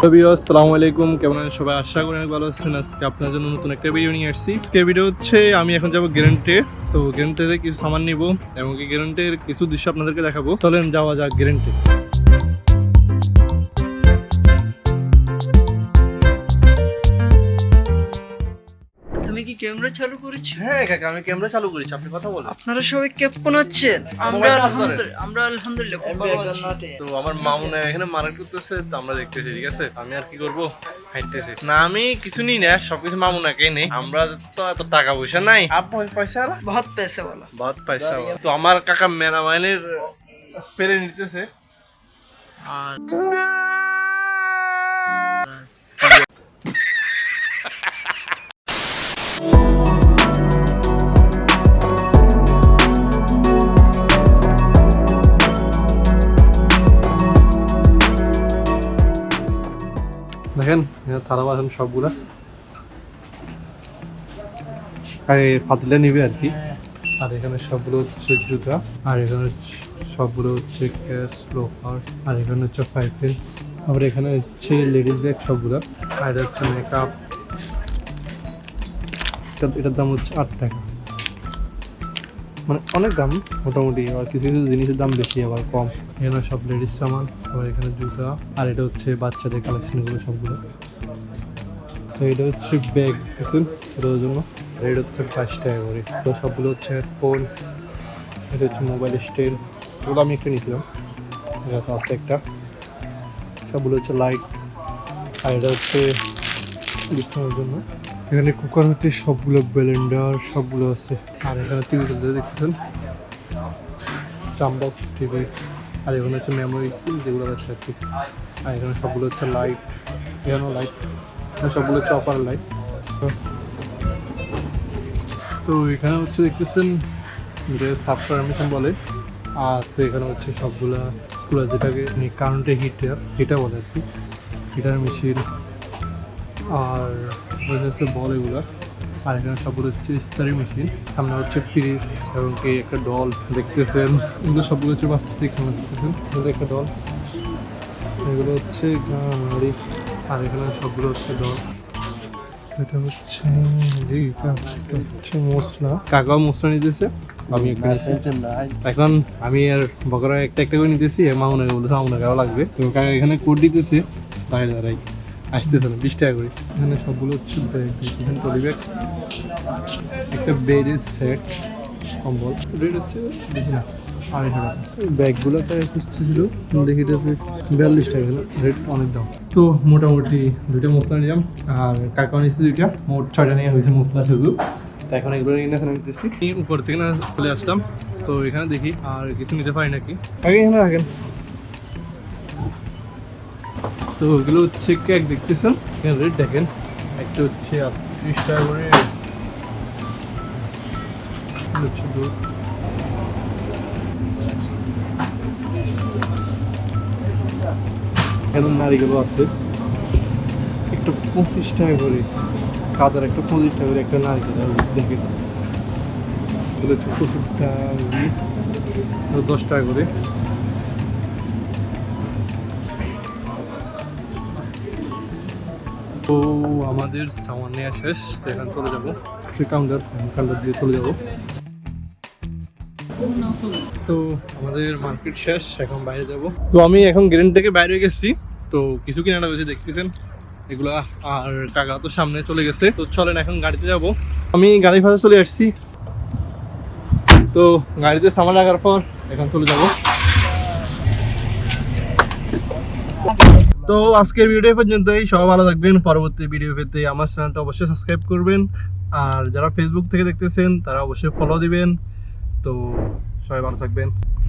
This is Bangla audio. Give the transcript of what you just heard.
আসসালামু আলাইকুম, কেমন আছেন সবাই? আশা করি অনেক ভালো আছেন। আজকে আপনার জন্য নতুন একটা ভিডিও নিয়ে আসছি। আজকে ভিডিও হচ্ছে আমি এখন যাবো গ্যারেন্টে। তো গ্যারেন্টেতে কিছু সামান নিব এবং কি গ্যারেন্টের কিছু দৃশ্য আপনাদেরকে দেখাবো। চলেন যাওয়া যাক গ্যারেন্টে। তুমি কি ক্যামেরা চালু করেছো? হ্যাঁ কাকা, আমি ক্যামেরা চালু করেছি, আপনি কথা বলেন। আপনারা সবাই কেমন আছেন? আমরা মোবাইলটা আলহামদুলিল্লাহ খুব ভালো আছি। তো আমার মামুনা এখানে মার্কেট করতেছে, তো আমরা দেখতেছি। ঠিক আছে, আমি আর কি করবো, হাঁটতেছি না। আমি কিছু নিই না, সবকিছু মামুনাকে নেই। আমরা তো এত টাকা পয়সা নাই। আপু পয়সা আলা বহুত पैसे वाला। বহুত পয়সা। তো আমার কাকা মেরামাইনের পেরে নিতেছে। আর দেখেন থালা বাসন সবগুলা ফাতিলা নিবে আর কি। আর এখানে সবগুলো হচ্ছে জুতা, আর এখানে সবগুলো হচ্ছে ক্যাশ লোফার, আর এখানে হচ্ছে পাইপেন। আবার এখানে হচ্ছে লেডিস ব্যাগ সবগুলো। আর এটা হচ্ছে মেকআপ, এটার দাম হচ্ছে 8 টাকা। মানে অনেক দাম মোটামুটি, আর কিছু কিছু জিনিসের দাম বেশি আবার কম। এখানে সব লেডিস সামান, আবার এখানে জুতা, আর এটা হচ্ছে বাচ্চাদের কালেকশনগুলো সবগুলো। তো এটা হচ্ছে ব্যাগ দেখছেন ছোটোদের জন্য, আর এটা হচ্ছে 5 টাকা করে। তো সবগুলো হচ্ছে হেডফোন, এটা হচ্ছে মোবাইল স্ট্যান্ড, এগুলো আমি একটা নিয়েছিলাম, ঠিক আছে আছে একটা। সবগুলো হচ্ছে লাইট, আর এটা হচ্ছে বিছানার জন্য। এখানে কুকার হচ্ছে সবগুলো, ব্লেন্ডার সবগুলো আছে। আর এখানে টিভি চলতে দেখতেছেন, চামবক্স টিভি। আর এখানে হচ্ছে মেমোরি যেগুলো আছে আর কি। আর এখানে সবগুলো হচ্ছে লাইট, এখানেও লাইট, সবগুলো হচ্ছে অপার লাইট। তো এখানে হচ্ছে দেখতেছেন যে সাবটার মেশিন বলে। আর তো এখানে হচ্ছে সবগুলা কুলার, যেটাকে কারেন্টে হিটার বলে আর কি, হিটার মেশিন। আর হচ্ছে বল এগুলা। আর এখানে সবগুলো হচ্ছে ইস্তারি মেশিন। সামনে হচ্ছে ফ্রিজ এবং কি একটা ডল দেখতেছেন। এগুলো সবগুলো হচ্ছে বাচ্চাদের খেলনা দেখতেছেন, এগুলো একটা ডল। এগুলো হচ্ছে গাড়ি, আর এখানে সবগুলো হচ্ছে ডল। এটা হচ্ছে মশলা, কাকাও মশলা নিতেছে, আমি একটা এখন আমি আর বকরা একটা একটা করে নিতেছি। মামুনের বলতেছে মামুনের গাও লাগবে। তো কাকা এখানে কোড দিতেছে, দাঁড়াই দাঁড়াই আসতেছে না, 20 টাকা করে। এখানে সবগুলো হচ্ছে ব্যাগ, এখানে টলি ব্যাগ, একটা বেডের সেট, কম্বল, রেট হচ্ছে বেশি না 250 টাকা। ব্যাগগুলো তাই খুঁজতে ছিল, দেখি 42 টাকা, রেট অনেক দাম। তো মোটামুটি 2টা মশলা নিলাম, আর কাকা নিচ্ছে 2টা, মোট 6টা নিয়ে হয়েছে মশলা শুধু। তো এখন এগুলো নিয়ে এখানে নিতেছি। উপর থেকে না চলে আসলাম, তো এখানে দেখি আর কিছু নিতে পারি নাকি। আগে এখানে রাখেন। তো ওগুলো হচ্ছে কেক দেখতেছেন, এখানে রেট দেখেন, একটা হচ্ছে 30 টাকা করে, হচ্ছে দুধ। এখানে নারিকেলও আছে, একটা 25 টাকা করে, কাদার একটা 25 টাকা করে একটা নারিকেল দেখেন। এগুলো হচ্ছে 25 টাকা, 10 টাকা করে। তো আমাদের সামান নেওয়া শেষ, তো এখন চলে যাবো কাউন্টার দিয়ে চলে যাবো। তো আমাদের মার্কেট শেষ, এখন বাইরে যাব। তো আমি এখন গ্যারেন্ট থেকে বাইরে গেছি, তো কিছু কেনাটা হয়েছে দেখতেছেন এগুলা। আর কাকা তো সামনে চলে গেছে, তো চলেন এখন গাড়িতে যাব। আমি গাড়ি ভাড়া চলে আসছি, তো গাড়িতে সামান রাখার পর এখন চলে যাব। তো আজকের ভিডিও পর্যন্তই, সবাই ভালো থাকবেন। পরবর্তী ভিডিও পেতে আমার চ্যানেলটা অবশ্যই সাবস্ক্রাইব করবেন, আর যারা ফেসবুক থেকে দেখতেছেন তারা অবশ্যই ফলো দিবেন। তো সবাই ভালো থাকবেন।